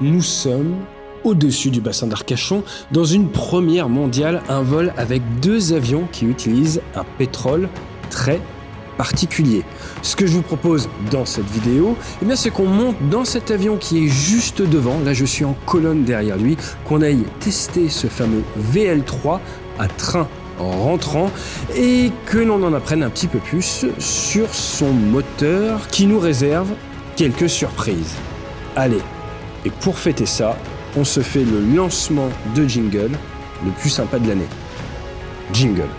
Nous sommes au-dessus du bassin d'Arcachon, dans une première mondiale, un vol avec 2 avions qui utilisent un pétrole très particulier. Ce que je vous propose dans cette vidéo, eh bien, c'est qu'on monte dans cet avion qui est juste devant, là je suis en colonne derrière lui, qu'on aille tester ce fameux VL3 à train rentrant et que l'on en apprenne un petit peu plus sur son moteur qui nous réserve quelques surprises. Allez, et pour fêter ça, on se fait le lancement de jingle, le plus sympa de l'année. Jingle.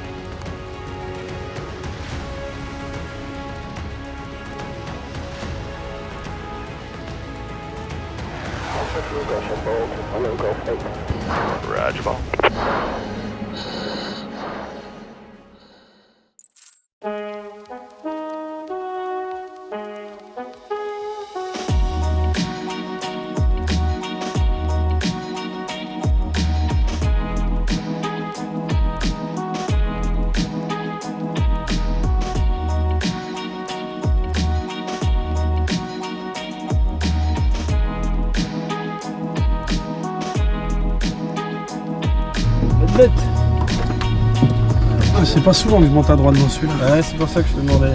C'est pas souvent que je monte à droite dans celui-là. Ouais, c'est pour ça que je te demandais.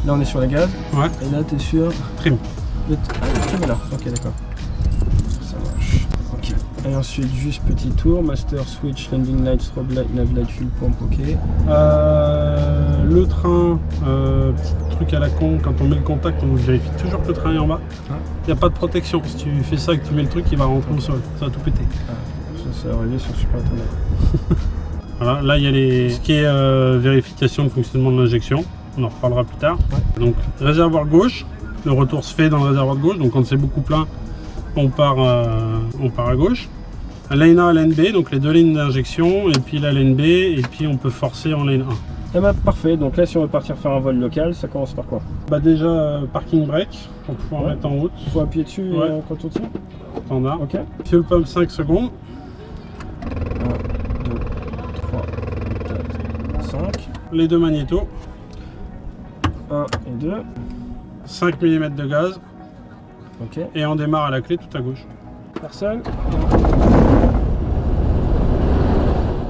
Là, on est sur les gaz. Ouais. Et là, t'es sur. Trim. Le trim est là. Ok, d'accord. Ça marche. Ok. Et ensuite, juste petit tour. Master switch, landing light, strobe light, nav light, fuel pump. Ok. Le train, petit truc à la con, quand on met le contact, on vérifie toujours que le train est en bas. Il n'y a pas de protection. Si tu fais ça et que tu mets le truc, il va rentrer au sol. Ça va tout péter. Ça va arriver sur Super Étonnant. Voilà, là il y a ce qui est vérification de fonctionnement de l'injection, on en reparlera plus tard. Ouais. Donc réservoir gauche, le retour se fait dans le réservoir de gauche, donc quand c'est beaucoup plein, on part à gauche. Lane A, lane B, donc les 2 lignes d'injection, et puis la lane B, et puis on peut forcer en lane 1. Eh ben, parfait, donc là si on veut partir faire un vol local, ça commence par quoi? Bah déjà parking brake, pour pouvoir mettre en route. Il faut appuyer dessus quand on tire? Standard. Ok. Fuel pump 5 secondes. 5. Les 2 magnétos. 1 et 2. 5 mm de gaz. Ok. Et on démarre à la clé tout à gauche. Personne.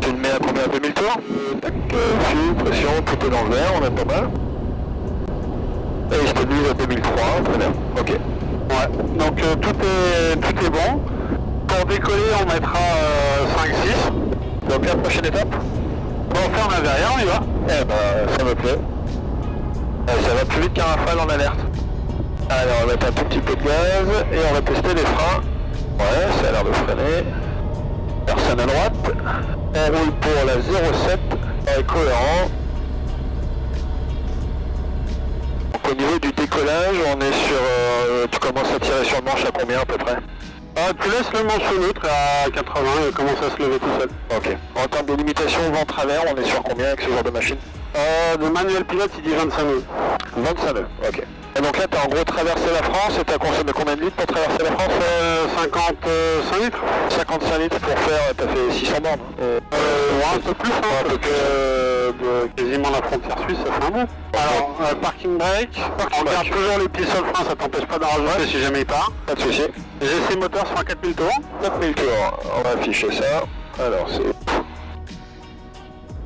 Tu le mets à combien? 2000 tours? Tac, fuel, pression, tout est dans le vert, on a pas mal. Et il stabilise à 2003, très bien. Ok. Ouais, donc tout est bon. Pour décoller, on mettra 5-6. Donc la prochaine étape. Bon, enfin, on n'avait rien, on y va. Eh ben, ça me plaît. Ça va plus vite qu'un rafale en alerte. Alors, on va mettre un tout petit peu de gaz et on va tester les freins. Ouais, ça a l'air de freiner. Personne à droite. On roule pour la 07. On est cohérent. Donc, au niveau du décollage, on est sur... tu commences à tirer sur le manche à combien à peu près? Tu laisses le manche neutre à 80 et il commence à se lever tout seul. Ok. En termes de limitation vent travers, on est sur combien avec ce genre de machine? Le manuel pilote il dit 25 nœuds. 25 nœuds, ok. Et donc là, tu as en gros traversé la France et tu as consommé combien de litres pour traverser la France? 55 litres. 55 litres pour faire, tu as fait 600 bornes. Ouais, un peu plus, hein, parce que quasiment la frontière suisse, ça fait un bout. Alors, parking brake, on garde toujours les pieds sur le frein, ça t'empêche pas d'en rajouter si jamais il part. Pas de souci. GC moteur sur 4000 tours. 4000 tours, on va afficher ça. Alors, c'est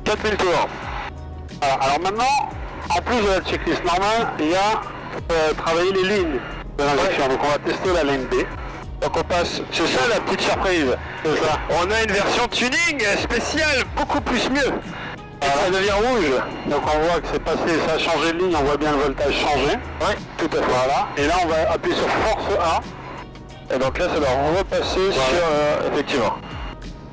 4000 tours. Alors maintenant, en plus de la checklist normale, il y a travailler les lignes de l'injection. Ouais. Donc on va tester la ligne B. Donc on passe, c'est ça la petite surprise. C'est ça. On a une version tuning spéciale, beaucoup plus mieux. Et ça devient rouge. Donc on voit que c'est passé, ça a changé de ligne, on voit bien le voltage changer. Oui, tout à fait. Voilà. Et là on va appuyer sur force A. Et donc là ça va repasser sur... effectivement.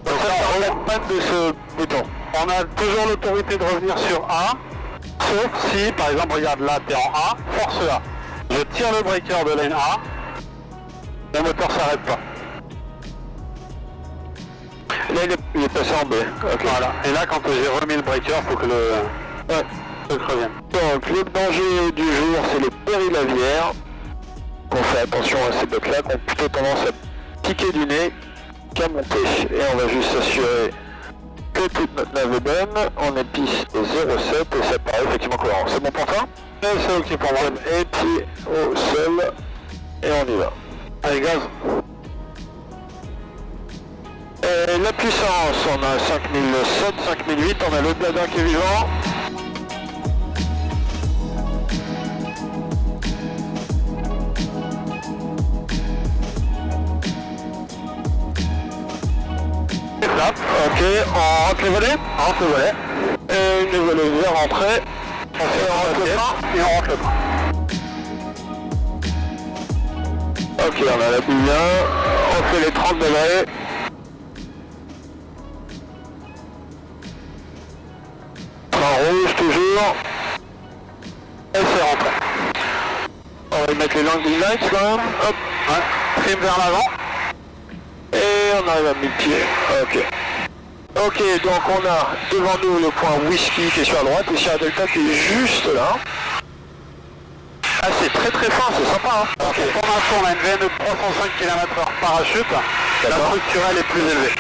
Donc ça ne relève pas de ce bouton. On a toujours l'autorité de revenir sur A. Sauf si, par exemple, regarde là, t'es en A, force A. Je tire le breaker de lane A, le moteur s'arrête pas. Là, il est passé en B. Okay. Voilà. Et là, quand j'ai remis le breaker, il faut que le truc revienne. Donc, le danger du jour, c'est les périlavières. On fait attention à ces blocs-là, qui ont plutôt tendance à piquer du nez qu'à monter. Et on va juste s'assurer que toute notre nave est bonne. On est piste 07 et ça paraît effectivement cohérent. C'est bon pour toi? C'est ok pour moi. Et puis au sol et on y va. Allez, gaz. la puissance, on a 5007, 5008, on a le bladin qui est vivant. Ok, on rentre les volets. On rentre les volets. Et les volets vers rentrer. On fait rentre le train et on rentre le train. Ok, on a la bille 1, on fait les 30 degrés. Train rouge toujours. Et c'est rentré. On va y mettre les landing lights quand même. Hop, ouais. Trim vers l'avant. Et on arrive à 1000 pieds. Ok. Ok, donc on a devant nous le point whisky qui est sur la droite et Sierra Delta qui est juste là. Ah, c'est très très fin, c'est sympa hein. Ok. Pour l'instant on a une VNE de 305 km/h parachute. La structurelle est plus élevée.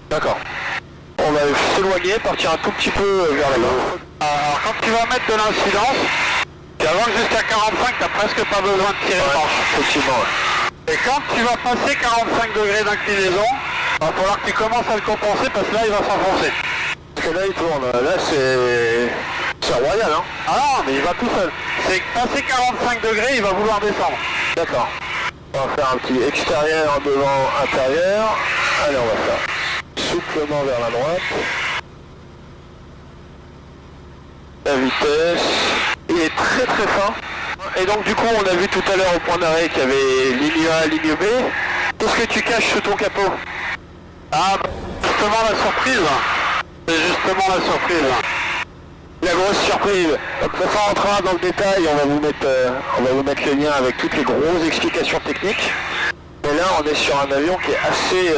D'accord. On va s'éloigner, partir un tout petit peu vers la gauche. Alors quand tu vas mettre de l'incidence, tu avances jusqu'à 45, t'as presque pas besoin de tirer le manche. Effectivement, ouais. Et quand tu vas passer 45 degrés d'inclinaison, il va falloir que tu commences à le compenser parce que là il va s'enfoncer. Parce que là il tourne, là c'est royal hein. Ah non mais il va tout seul. C'est que passer 45 degrés il va vouloir descendre. D'accord. On va faire un petit extérieur devant intérieur. Allez on va faire souplement vers la droite. La vitesse. Il est très très fin. Et donc du coup on a vu tout à l'heure au point d'arrêt qu'il y avait ligne A, ligne B. Qu'est-ce que tu caches sous ton capot? Ah bah, justement la surprise. C'est justement la surprise. La grosse surprise. Donc ça rentrera dans le détail, on va vous mettre le lien avec toutes les grosses explications techniques. Et là on est sur un avion qui est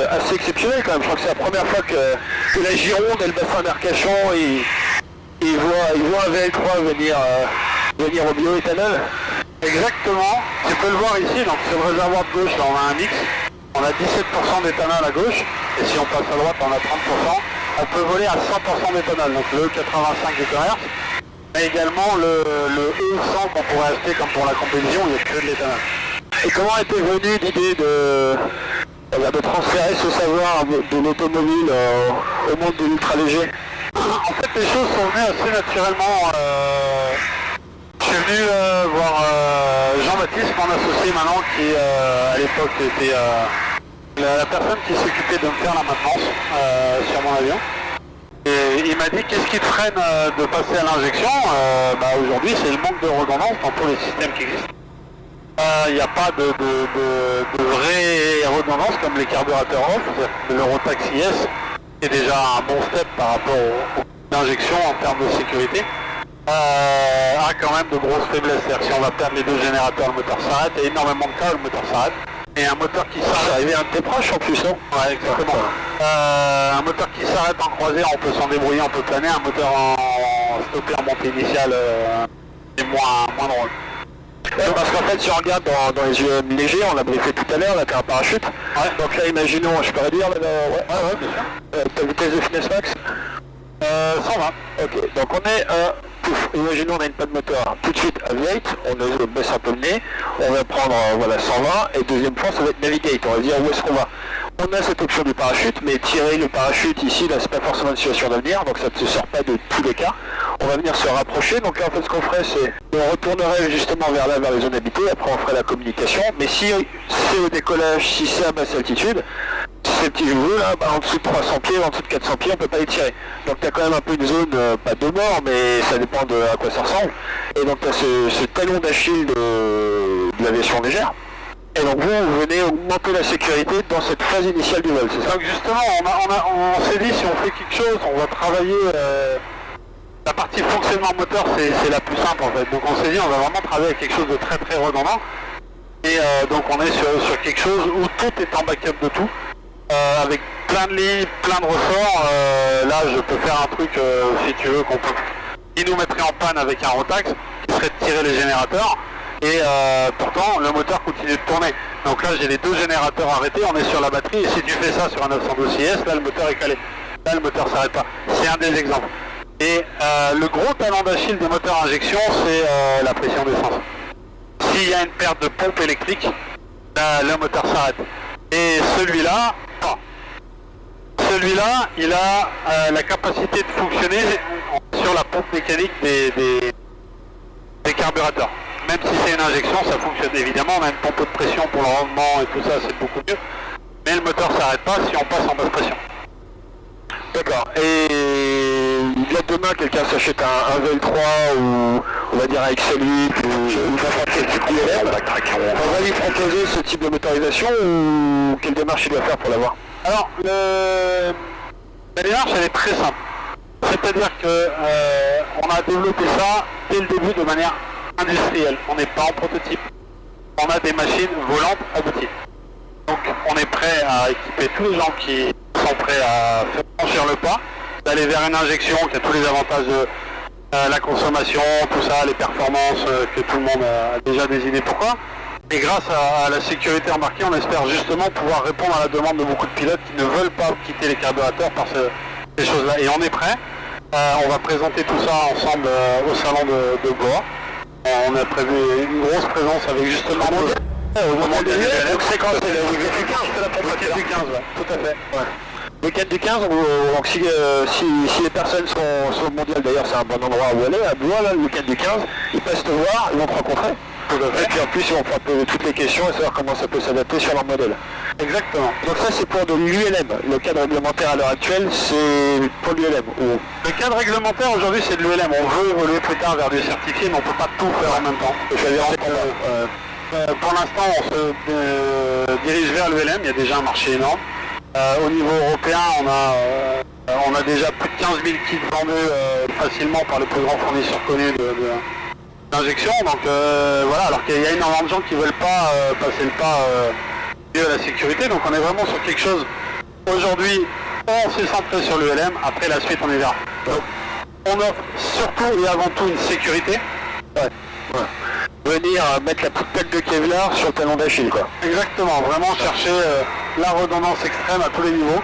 assez exceptionnel quand même. Je crois que c'est la première fois que la Gironde et le bassin d'Arcachon ils voient un VL3 venir au bioéthanol. Exactement, tu peux le voir ici, donc c'est le réservoir de gauche, là on a un mix, on a 17% d'éthanol à gauche, et si on passe à droite on a 30%, on peut voler à 100% d'éthanol, donc le E85 GHz, mais également le E100 qu'on pourrait acheter comme pour la compétition, il n'y a que de l'éthanol. Et comment était venue l'idée de transférer ce savoir de l'automobile au monde de l'ultra léger? En fait les choses sont venues assez naturellement. Je suis venu voir Jean-Baptiste, mon associé maintenant, qui à l'époque était la personne qui s'occupait de me faire la maintenance sur mon avion. Et il m'a dit qu'est-ce qui te freine de passer à l'injection. Aujourd'hui c'est le manque de redondance dans tous les systèmes qui existent. Il n'y a pas de vraie redondance comme les carburateurs off. L'Eurotax IS est déjà un bon step par rapport aux injections en termes de sécurité. A quand même de grosses faiblesses, c'est-à-dire que si on va perdre les deux générateurs, le moteur s'arrête, et énormément de cas, le moteur s'arrête. Et un moteur qui s'arrête... C'est arrivé un de tes proches en plus, non? Ouais, exactement. Un moteur qui s'arrête en croisière, on peut s'en débrouiller, on peut planer. Un moteur en stoppé en montée initiale, c'est moins drôle. Parce qu'en fait, si on regarde dans les UM légers, on l'a briefé tout à l'heure, là t'as un parachute. Ouais. Donc là, imaginons, je peux réduire là, ouais, bien sûr. Ta vitesse de finesse max 120. Ok, donc on est imaginons on a une panne moteur tout de suite aviate, on baisse un peu le nez, on va prendre 120 et deuxième point ça va être navigate, on va dire où est-ce qu'on va. On a cette option du parachute, mais tirer le parachute ici, là c'est pas forcément une situation d'avenir, donc ça ne se sort pas de tous les cas. On va venir se rapprocher, donc là en fait ce qu'on ferait c'est, on retournerait justement vers les zones habitées, après on ferait la communication, mais si c'est au décollage, si c'est à basse altitude, ces petits joueurs là, en dessous de 300 pieds, en dessous de 400 pieds, on peut pas les tirer. Donc tu as quand même un peu une zone, pas de mort, mais ça dépend de à quoi ça ressemble. Et donc tu as ce talon d'Achille de l'aviation légère. Et donc vous venez augmenter la sécurité dans cette phase initiale du vol, c'est ça? Donc justement, on s'est dit si on fait quelque chose, on va travailler... la partie fonctionnement moteur, c'est la plus simple en fait. Donc on s'est dit on va vraiment travailler avec quelque chose de très très redondant. Et donc on est sur quelque chose où tout est en backup de tout. Avec plein de lignes, plein de ressorts. Là je peux faire un truc si tu veux qui nous mettrait en panne avec un Rotax, qui serait de tirer les générateurs. Et pourtant le moteur continue de tourner. Donc là j'ai les deux générateurs arrêtés, on est sur la batterie. Et si tu fais ça sur un 912 IS, là le moteur est calé. Là le moteur s'arrête pas. C'est un des exemples. Et le gros talon d'Achille des moteurs à injection, c'est la pression d'essence. S'il y a une perte de pompe électrique, le moteur s'arrête. Et celui-là, pas. celui-là, il a la capacité de fonctionner sur la pompe mécanique des carburateurs. Même si c'est une injection, ça fonctionne évidemment. On a une pompe de pression pour le rendement et tout ça, c'est beaucoup mieux. Mais le moteur s'arrête pas si on passe en basse pression. D'accord. Et il y a demain, quelqu'un s'achète un VL3 ou on va dire avec celui ou n'importe quel type d'ULM, on va lui proposer ce type de motorisation ou quelle démarche il doit faire pour l'avoir? Alors, la démarche, elle est très simple. C'est-à-dire que on a développé ça dès le début de manière industrielle. On n'est pas en prototype. On a des machines volantes abouties. Donc, on est prêt à équiper tous les gens qui sont prêts à faire franchir le pas, d'aller vers une injection qui a tous les avantages de la consommation, tout ça, les performances que tout le monde a déjà désigné pourquoi. Et grâce à la sécurité embarquée, on espère justement pouvoir répondre à la demande de beaucoup de pilotes qui ne veulent pas quitter les carburateurs par ces choses-là. Et on est prêt. On va présenter tout ça ensemble au salon de Bois. On a prévu une grosse présence avec justement au moment des donc c'est quand c'est le week-end du 15, c'est la week-end du 15, ouais, tout à fait. Ouais. Week-end du 15, donc si les personnes sont au mondial, d'ailleurs c'est un bon endroit où aller, à Blois, là, le week-end du 15, ils passent te voir, ils vont te rencontrer. Et puis en plus ils vont pouvoir poser toutes les questions et savoir comment ça peut s'adapter sur leur modèle. Exactement. Donc ça c'est pour de l'ULM. Le cadre réglementaire à l'heure actuelle c'est pour l'ULM. Le cadre réglementaire aujourd'hui c'est de l'ULM. On veut évoluer plus tard vers du certifié mais on ne peut pas tout faire en même temps. Pour l'instant on se dirige vers l'ULM, il y a déjà un marché énorme. Au niveau européen on a déjà plus de 15 000 kits vendus facilement par les plus grands fournisseurs connus d'injection, donc voilà, alors qu'il y a énormément de gens qui ne veulent pas passer le pas lié à la sécurité, donc on est vraiment sur quelque chose, aujourd'hui on s'est centré sur l'ULM, après la suite on y verra. Donc on offre surtout et avant tout une sécurité, venir mettre la petite pelle de Kevlar sur le talon d'Achille quoi. Exactement, vraiment chercher la redondance extrême à tous les niveaux.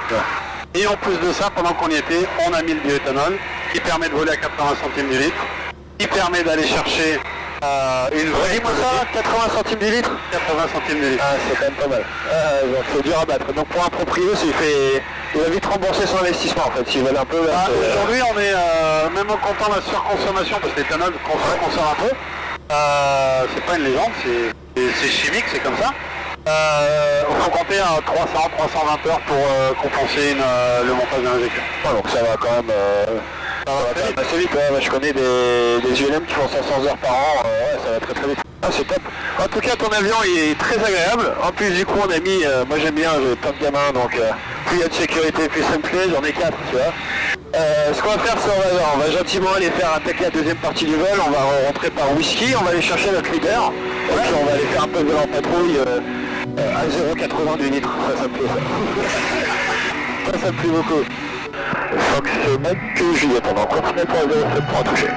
Et en plus de ça, pendant qu'on y était, on a mis le bioéthanol qui permet de voler à 80 centimes du litre, qui permet d'aller chercher une vraie... Dis-moi ça, 80 centimes du litre 80 centimes du litre. Ah, c'est quand même pas mal. C'est dur à battre. Donc pour un proprio, il va vite rembourser son investissement en fait, s'il veut un peu... Aujourd'hui, on est même en comptant la surconsommation, parce que l'éthanol consomme un peu. C'est pas une légende, c'est chimique, c'est comme ça. Il faut compter à 300-320 heures pour compenser le montage de l'injection. Donc ça va quand même... assez vite, ouais, je connais des ULM qui font 500 heures par an, ça va très très vite. Ah c'est top. En tout cas ton avion il est très agréable. En plus du coup on a mis, moi j'aime bien, j'ai plein de gamins donc plus il y a de sécurité plus ça me plaît, j'en ai 4 tu vois. Ce qu'on va faire c'est on va gentiment aller faire attaquer la deuxième partie du vol, on va rentrer par whisky, on va aller chercher notre leader, et puis on va aller faire un peu de vol en patrouille à 0,80 du litre, ça me plaît ça. Ça me plaît beaucoup. Fox Mec, Juliette, on va continuer pour le 07 pour toucher.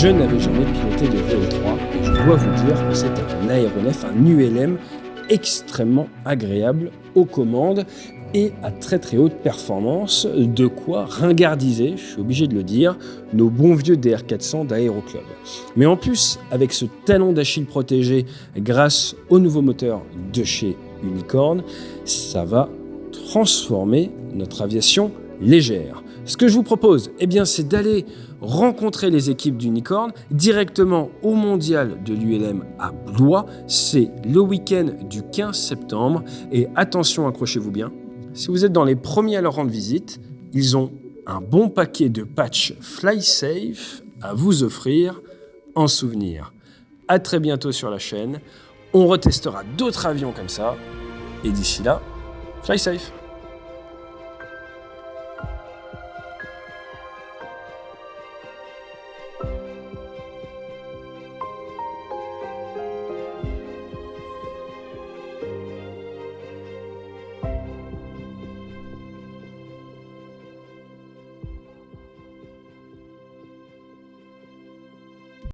Je n'avais jamais piloté de VL3 et je dois vous dire que c'est un aéronef, un ULM extrêmement agréable aux commandes et à très très haute performance, de quoi ringardiser, je suis obligé de le dire, nos bons vieux DR400 d'Aéroclub. Mais en plus, avec ce talon d'Achille protégé grâce au nouveau moteur de chez Unicorn, ça va transformer notre aviation légère. Ce que je vous propose, c'est d'aller rencontrer les équipes d'Unicorn directement au mondial de l'ULM à Blois. C'est le week-end du 15 septembre. Et attention, accrochez-vous bien, si vous êtes dans les premiers à leur rendre visite, ils ont un bon paquet de patchs FlySafe à vous offrir en souvenir. À très bientôt sur la chaîne. On retestera d'autres avions comme ça. Et d'ici là, FlySafe.